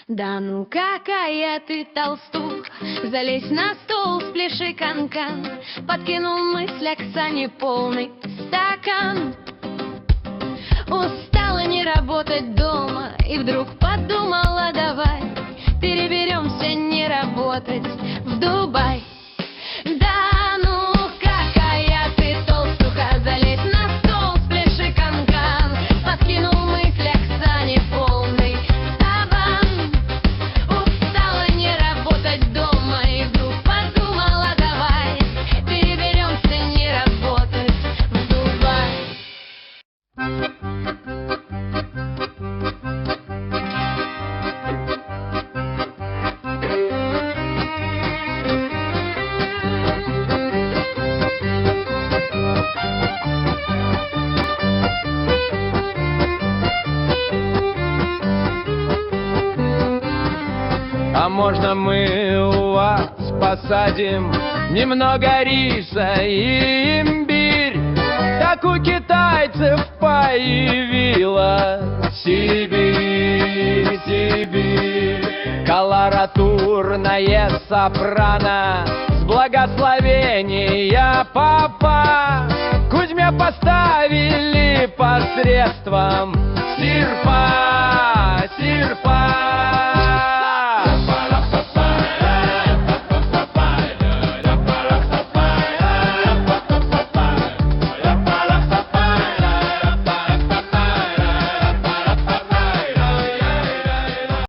Да ну какая ты толстуха, залезь на стол, спляши канкан. Подкинул мысль Оксане полный стакан. Устала не работать дома и вдруг подумала, давай переберемся не работать в Дубай. Да ну какая ты толстуха, залезь на стол, спляши канкан. Подкинул мысль Оксане полный стакан. Устала не работать дома и вдруг подумала, давай переберемся не работать в Дубай. А можно мы у вас посадим немного риса и имбирь? Так у китайцев появилась Сибирь, Сибирь. Колоратурное сопрано с благословения папа Кузьме поставили посредством сирпа, сирпа.